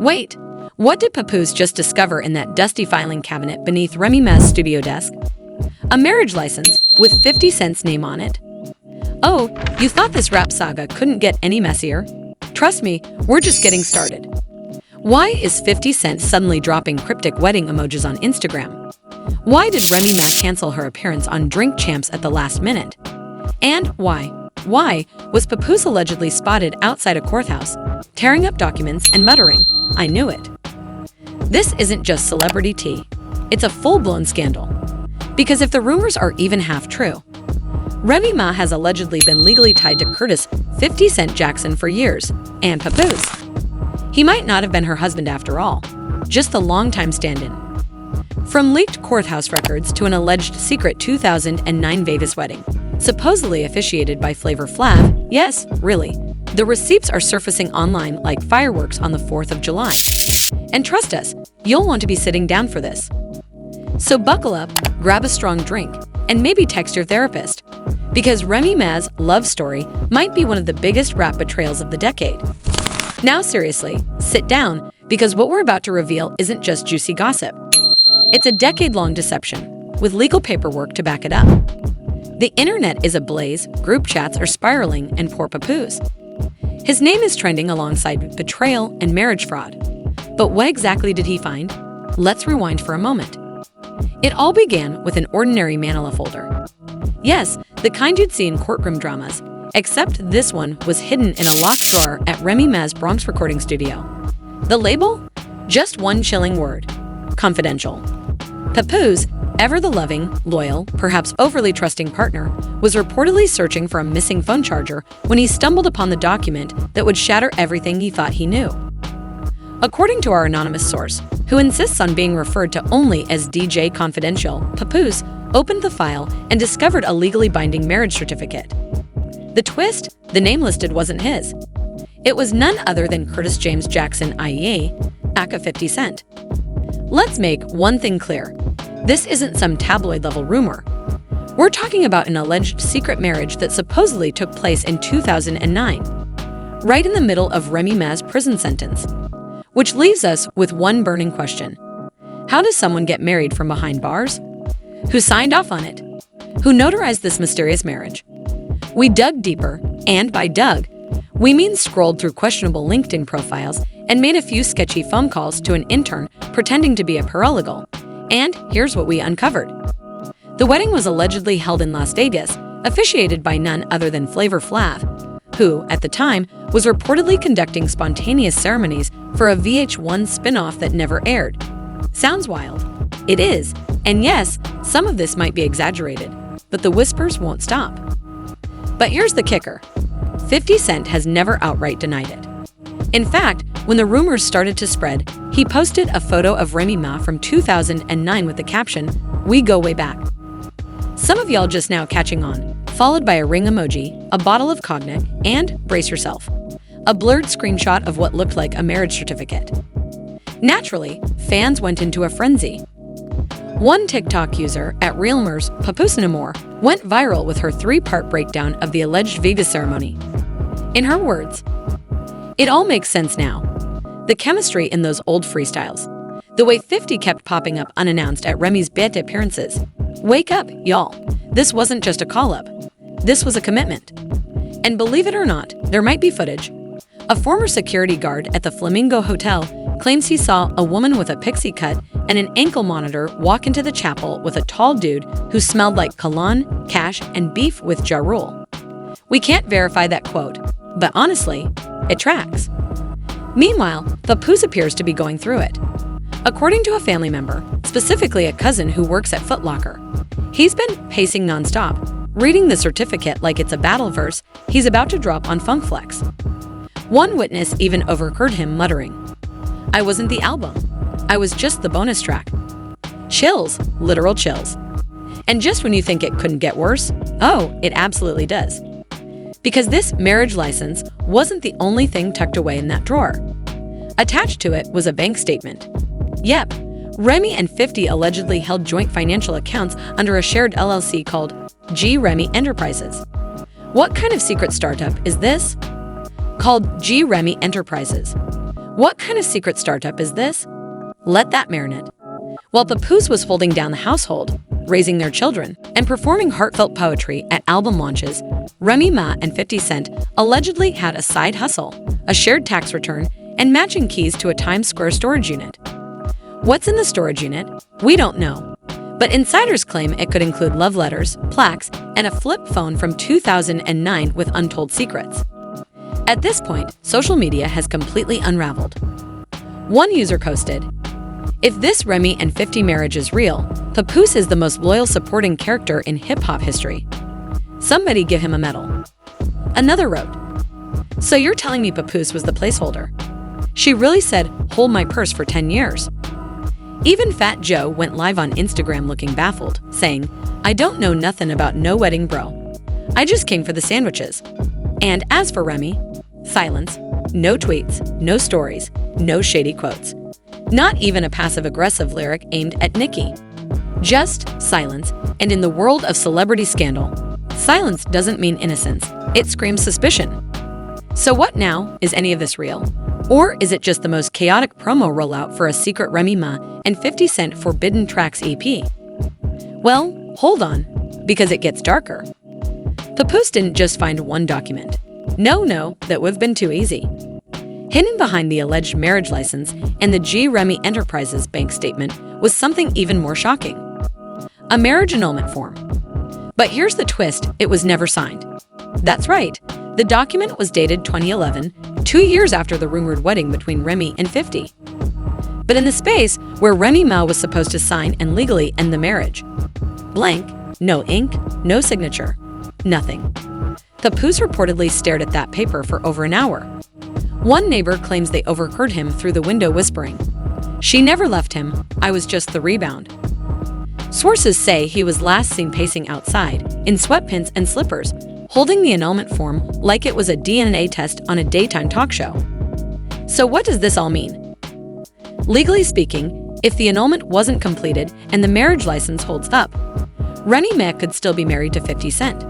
Wait, what did Papoose just discover in that dusty filing cabinet beneath Remy Ma's studio desk? A marriage license with 50 Cent's name on it. Oh, you thought this rap saga couldn't get any messier? Trust me, we're just getting started. Why is 50 Cent suddenly dropping cryptic wedding emojis on Instagram? Why did Remy Ma cancel her appearance on Drink Champs at the last minute? And why was Papoose allegedly spotted outside a courthouse, tearing up documents and muttering, "I knew it"? This isn't just celebrity tea. It's a full-blown scandal. Because if the rumors are even half true, Remy Ma has allegedly been legally tied to Curtis 50 Cent Jackson for years, and Papoose. He might not have been her husband after all, just the longtime stand-in. From leaked courthouse records to an alleged secret 2009 Vegas wedding, supposedly officiated by Flavor Flav, yes, really, the receipts are surfacing online like fireworks on the 4th of July. And trust us, you'll want to be sitting down for this. So buckle up, grab a strong drink, and maybe text your therapist. Because Remy Ma's love story might be one of the biggest rap betrayals of the decade. Now seriously, sit down, because what we're about to reveal isn't just juicy gossip. It's a decade-long deception, with legal paperwork to back it up. The internet is ablaze, group chats are spiraling, and poor Papoose. His name is trending alongside betrayal and marriage fraud. But what exactly did he find? Let's rewind for a moment. It all began with an ordinary manila folder. Yes, the kind you'd see in courtroom dramas, except this one was hidden in a locked drawer at Remy Ma's Bronx recording studio. The label? Just one chilling word: confidential. Papoose, ever the loving, loyal, perhaps overly trusting partner, was reportedly searching for a missing phone charger when he stumbled upon the document that would shatter everything he thought he knew. According to our anonymous source, who insists on being referred to only as DJ Confidential, Papoose opened the file and discovered a legally binding marriage certificate. The twist? The name listed wasn't his. It was none other than Curtis James Jackson, i.e., aka 50 Cent. Let's make one thing clear. This isn't some tabloid-level rumor. We're talking about an alleged secret marriage that supposedly took place in 2009, right in the middle of Remy Ma's prison sentence. Which leaves us with one burning question. How does someone get married from behind bars? Who signed off on it? Who notarized this mysterious marriage? We dug deeper, and by dug, we mean scrolled through questionable LinkedIn profiles and made a few sketchy phone calls to an intern pretending to be a paralegal. And here's what we uncovered. The wedding was allegedly held in Las Vegas, officiated by none other than Flavor Flav, who, at the time, was reportedly conducting spontaneous ceremonies for a VH1 spin-off that never aired. Sounds wild. It is. And yes, some of this might be exaggerated, but the whispers won't stop. But here's the kicker. 50 Cent has never outright denied it. In fact, when the rumors started to spread, he posted a photo of Remy Ma from 2009 with the caption, "We go way back." Some of y'all just now catching on, followed by a ring emoji, a bottle of cognac, and, brace yourself, a blurred screenshot of what looked like a marriage certificate. Naturally, fans went into a frenzy. One TikTok user, at Realmers Papoose went viral with her 3-part breakdown of the alleged Vegas ceremony. In her words, "It all makes sense now. The chemistry in those old freestyles. The way 50 kept popping up unannounced at Remy's bit appearances. Wake up, y'all. This wasn't just a call-up. This was a commitment." And believe it or not, there might be footage. A former security guard at the Flamingo Hotel claims he saw a woman with a pixie cut and an ankle monitor walk into the chapel with a tall dude who smelled like cologne, cash, and beef with Ja Rule. We can't verify that quote, but honestly, it tracks. Meanwhile, Papoose appears to be going through it. According to a family member, specifically a cousin who works at Foot Locker, he's been pacing nonstop, reading the certificate like it's a battle verse he's about to drop on Funk Flex. One witness even overheard him muttering, "I wasn't the album. I was just the bonus track." Chills, literal chills. And just when you think it couldn't get worse, oh, it absolutely does. Because this marriage license wasn't the only thing tucked away in that drawer. Attached to it was a bank statement. Yep, Remy and 50 allegedly held joint financial accounts under a shared LLC called G Remy Enterprises. What kind of secret startup is this? Called G Remy Enterprises. What kind of secret startup is this? Let that marinate. While Papoose was holding down the household, raising their children, and performing heartfelt poetry at album launches, Remy Ma and 50 Cent allegedly had a side hustle, a shared tax return, and matching keys to a Times Square storage unit. What's in the storage unit? We don't know. But insiders claim it could include love letters, plaques, and a flip phone from 2009 with untold secrets. At this point, social media has completely unraveled. One user posted, "If this Remy and 50 marriage is real, Papoose is the most loyal supporting character in hip-hop history. Somebody give him a medal." Another wrote, "So you're telling me Papoose was the placeholder? She really said, 'Hold my purse' for 10 years. Even Fat Joe went live on Instagram looking baffled, saying, "I don't know nothing about no wedding, bro. I just came for the sandwiches." And as for Remy, silence, no tweets, no stories, no shady quotes. Not even a passive-aggressive lyric aimed at Nicki. Just silence, and in the world of celebrity scandal, silence doesn't mean innocence, it screams suspicion. So what now? Is any of this real? Or is it just the most chaotic promo rollout for a secret Remy Ma and 50 Cent Forbidden Tracks EP? Well, hold on, because it gets darker. Papoose didn't just find one document. No, that would've been too easy. Hidden behind the alleged marriage license and the G. Remy Enterprises bank statement was something even more shocking. A marriage annulment form. But here's the twist, it was never signed. That's right, the document was dated 2011, 2 years after the rumored wedding between Remy and 50. But in the space where Remy Ma was supposed to sign and legally end the marriage, blank, no ink, no signature, nothing. Papoose reportedly stared at that paper for over an hour. One neighbor claims they overheard him through the window whispering, "She never left him, I was just the rebound." Sources say he was last seen pacing outside, in sweatpants and slippers, holding the annulment form like it was a DNA test on a daytime talk show. So what does this all mean? Legally speaking, if the annulment wasn't completed and the marriage license holds up, Remy Ma could still be married to 50 Cent,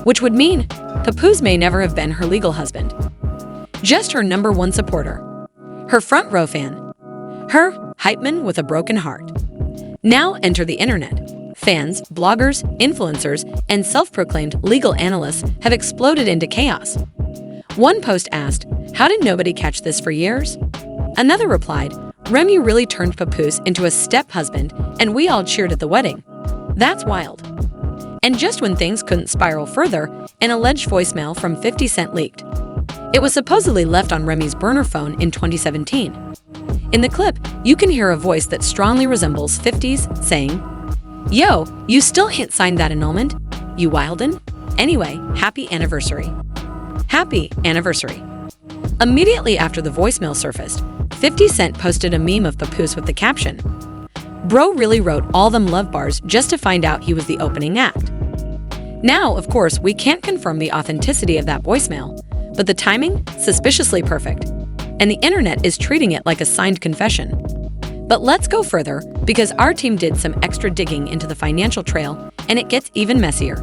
which would mean Papoose may never have been her legal husband. Just her number one supporter, her front row fan, her hype man with a broken heart. Now enter the internet. Fans, bloggers, influencers, and self-proclaimed legal analysts have exploded into chaos. One post asked, "How did nobody catch this for years?" Another replied, "Remy really turned Papoose into a step-husband and we all cheered at the wedding. That's wild." And just when things couldn't spiral further, an alleged voicemail from 50 Cent leaked. It was supposedly left on Remy's burner phone in 2017. In the clip, you can hear a voice that strongly resembles 50's saying, "Yo, you still ain't signed that annulment? You wildin'? Anyway, happy anniversary." Happy anniversary. Immediately after the voicemail surfaced, 50 Cent posted a meme of Papoose with the caption, "Bro really wrote all them love bars just to find out he was the opening act." Now, of course, we can't confirm the authenticity of that voicemail, but the timing, suspiciously perfect. And the internet is treating it like a signed confession. But let's go further, because our team did some extra digging into the financial trail, and it gets even messier.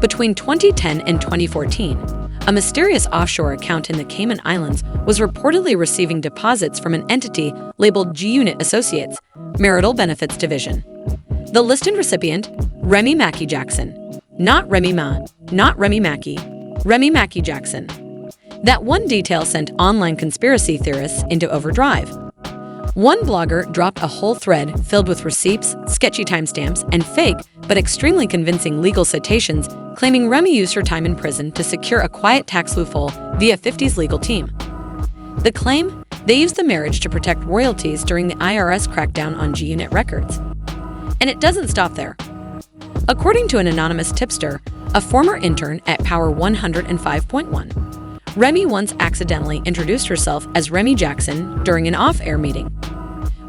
Between 2010 and 2014, a mysterious offshore account in the Cayman Islands was reportedly receiving deposits from an entity labeled G-Unit Associates, Marital Benefits Division. The listed recipient, Remy Mackie Jackson. Not Remy Ma, not Remy Mackie, Remy Mackie Jackson. That one detail sent online conspiracy theorists into overdrive. One blogger dropped a whole thread filled with receipts, sketchy timestamps, and fake, but extremely convincing legal citations claiming Remy used her time in prison to secure a quiet tax loophole via 50's legal team. The claim? They used the marriage to protect royalties during the IRS crackdown on G-Unit records. And it doesn't stop there. According to an anonymous tipster, a former intern at Power 105.1, Remy once accidentally introduced herself as Remy Jackson during an off-air meeting.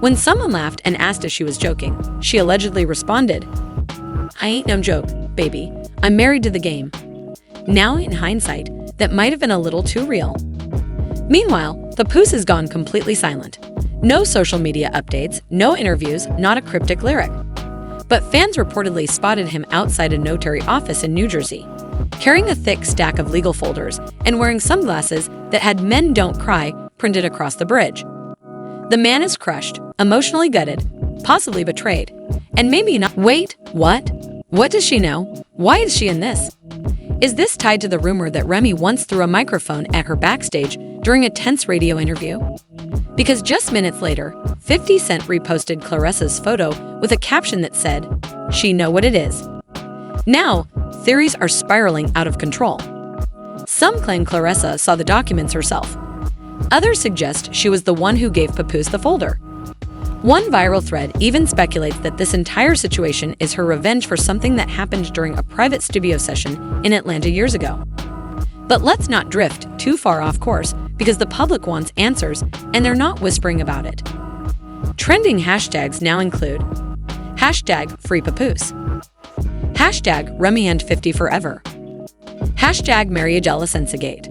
When someone laughed and asked if she was joking, she allegedly responded, "I ain't no joke, baby. I'm married to the game." Now, in hindsight, that might have been a little too real. Meanwhile, Papoose has gone completely silent. No social media updates, no interviews, not a cryptic lyric. But fans reportedly spotted him outside a notary office in New Jersey, carrying a thick stack of legal folders and wearing sunglasses that had "Men Don't Cry" printed across the bridge. The man is crushed, emotionally gutted, possibly betrayed, and maybe not. Wait, what? What does she know? Why is she in this? Is this tied to the rumor that Remy once threw a microphone at her backstage during a tense radio interview? Because just minutes later, 50 Cent reposted Claressa's photo with a caption that said, "She know what it is." Now, theories are spiraling out of control. Some claim Claressa saw the documents herself. Others suggest she was the one who gave Papoose the folder. One viral thread even speculates that this entire situation is her revenge for something that happened during a private studio session in Atlanta years ago. But let's not drift too far off course because the public wants answers and they're not whispering about it. Trending hashtags now include hashtag Free Papoose, hashtag Remy and 50 Forever, hashtag Mary Adela Sensegate,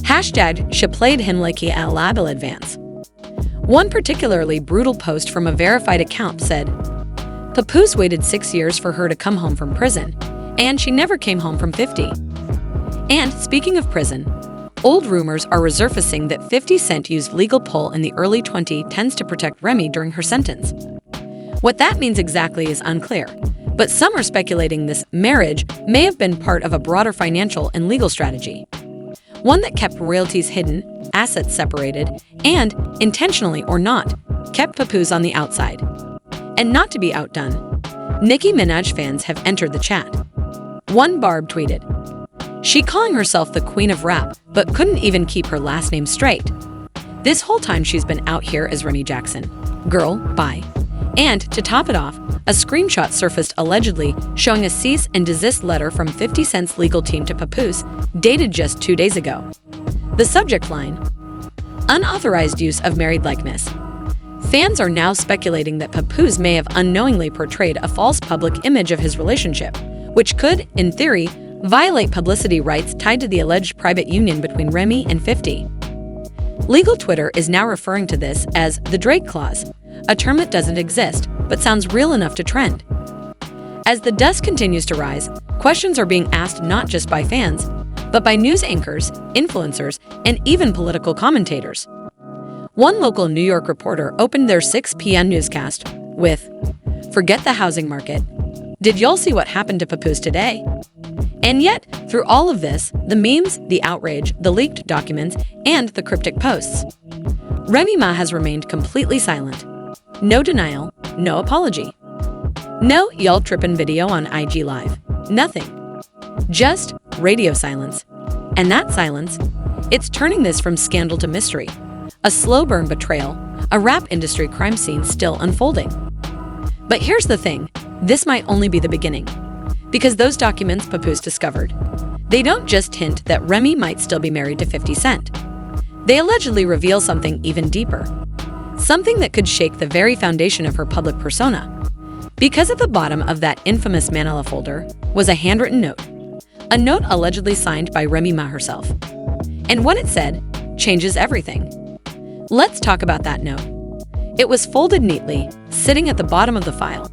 hashtag She played him like he a label advance. One particularly brutal post from a verified account said, Papoose waited 6 years for her to come home from prison, and she never came home from 50. And speaking of prison, old rumors are resurfacing that 50 Cent used legal pull in the early 2010s to protect Remy during her sentence. What that means exactly is unclear, but some are speculating this marriage may have been part of a broader financial and legal strategy. One that kept royalties hidden, assets separated, and, intentionally or not, kept Papoose on the outside. And not to be outdone, Nicki Minaj fans have entered the chat. One Barb tweeted, "She calling herself the queen of rap, but couldn't even keep her last name straight. This whole time she's been out here as Remy Jackson. Girl, bye." And, to top it off, a screenshot surfaced allegedly showing a cease and desist letter from 50 Cent's legal team to Papoose, dated just 2 days ago. The subject line, unauthorized use of married likeness. Fans are now speculating that Papoose may have unknowingly portrayed a false public image of his relationship, which could, in theory, violate publicity rights tied to the alleged private union between Remy and 50. Legal Twitter is now referring to this as the Drake Clause, a term that doesn't exist, but sounds real enough to trend. As the dust continues to rise, questions are being asked not just by fans, but by news anchors, influencers, and even political commentators. One local New York reporter opened their 6 p.m. newscast with, "Forget the housing market. Did y'all see what happened to Papoose today?" And yet, through all of this, the memes, the outrage, the leaked documents, and the cryptic posts, Remy Ma has remained completely silent. No denial, no apology. No y'all trippin' video on IG Live. Nothing. Just radio silence. And that silence, it's turning this from scandal to mystery. A slow burn betrayal, a rap industry crime scene still unfolding. But here's the thing, this might only be the beginning. Because those documents Papoose discovered, they don't just hint that Remy might still be married to 50 Cent. They allegedly reveal something even deeper. Something that could shake the very foundation of her public persona. Because at the bottom of that infamous Manila folder was a handwritten note. A note allegedly signed by Remy Ma herself. And what it said changes everything. Let's talk about that note. It was folded neatly, sitting at the bottom of the file.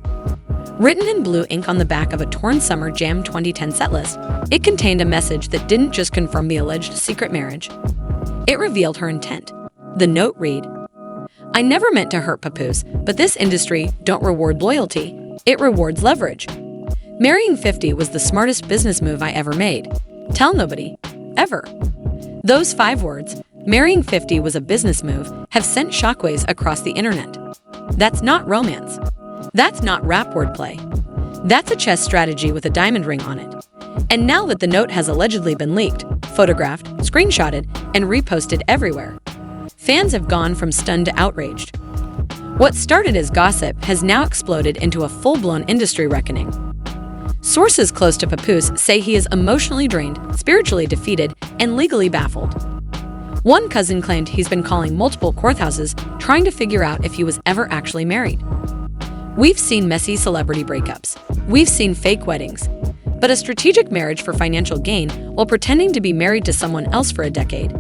Written in blue ink on the back of a torn Summer Jam 2010 setlist, it contained a message that didn't just confirm the alleged secret marriage. It revealed her intent. The note read, "I never meant to hurt Papoose, but this industry don't reward loyalty. It rewards leverage. Marrying 50 was the smartest business move I ever made. Tell nobody. Ever." Those 5 words, marrying 50 was a business move, have sent shockwaves across the internet. That's not romance. That's not rap wordplay. That's a chess strategy with a diamond ring on it. And now that the note has allegedly been leaked, photographed, screenshotted, and reposted everywhere, fans have gone from stunned to outraged. What started as gossip has now exploded into a full-blown industry reckoning. Sources close to Papoose say he is emotionally drained, spiritually defeated, and legally baffled. One cousin claimed he's been calling multiple courthouses trying to figure out if he was ever actually married. We've seen messy celebrity breakups. We've seen fake weddings. But a strategic marriage for financial gain while pretending to be married to someone else for a decade.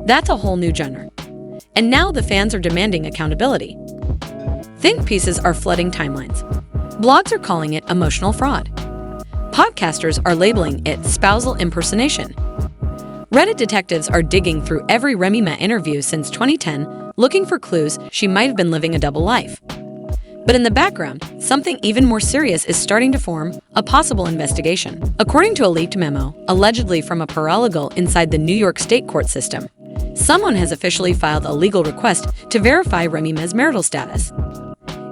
That's a whole new genre. And now the fans are demanding accountability. Think pieces are flooding timelines. Blogs are calling it emotional fraud. Podcasters are labeling it spousal impersonation. Reddit detectives are digging through every Remy Ma interview since 2010, looking for clues she might have been living a double life. But in the background, something even more serious is starting to form: a possible investigation. According to a leaked memo, allegedly from a paralegal inside the New York State court system, someone has officially filed a legal request to verify Remy Ma's marital status.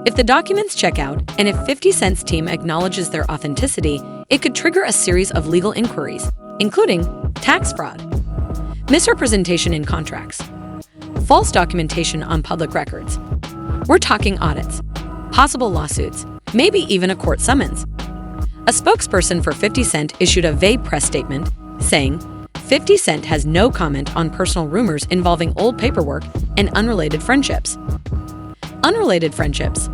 If the documents check out, and if 50 Cent's team acknowledges their authenticity, it could trigger a series of legal inquiries, including tax fraud, misrepresentation in contracts, false documentation on public records. We're talking audits, possible lawsuits, maybe even a court summons. A spokesperson for 50 Cent issued a vague press statement saying, 50 Cent has no comment on personal rumors involving old paperwork and unrelated friendships. Unrelated friendships.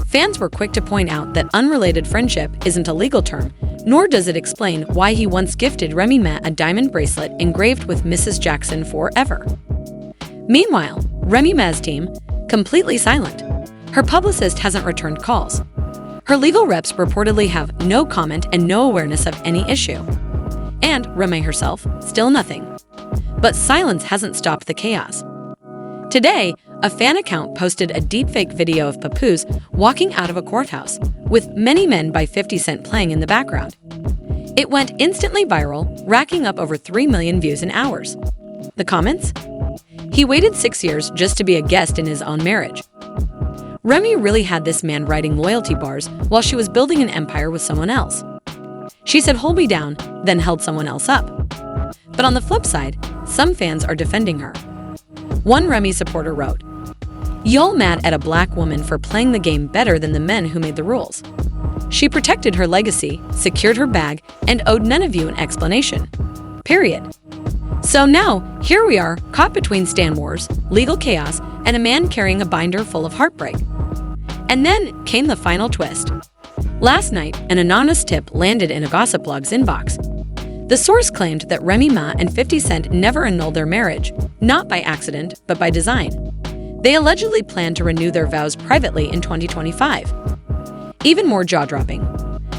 Fans were quick to point out that unrelated friendship isn't a legal term, nor does it explain why he once gifted Remy Ma a diamond bracelet engraved with Mrs. Jackson forever. Meanwhile, Remy Ma's team, completely silent. Her publicist hasn't returned calls. Her legal reps reportedly have no comment and no awareness of any issue. And Remy herself, still nothing. But silence hasn't stopped the chaos. Today, a fan account posted a deepfake video of Papoose walking out of a courthouse, with Many Men by 50 Cent playing in the background. It went instantly viral, racking up over 3 million views in hours. The comments? He waited 6 years just to be a guest in his own marriage. Remy really had this man writing loyalty bars while she was building an empire with someone else. She said, "Hold me down," then held someone else up. But on the flip side, some fans are defending her. One Remy supporter wrote, "Y'all mad at a black woman for playing the game better than the men who made the rules. She protected her legacy, secured her bag, and owed none of you an explanation. Period." So now, here we are, caught between stan wars, legal chaos, and a man carrying a binder full of heartbreak. And then came the final twist. Last night, an anonymous tip landed in a gossip blog's inbox. The source claimed that Remy Ma and 50 Cent never annulled their marriage, not by accident, but by design. They allegedly plan to renew their vows privately in 2025. Even more jaw-dropping.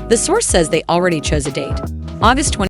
The source says they already chose a date, August 20.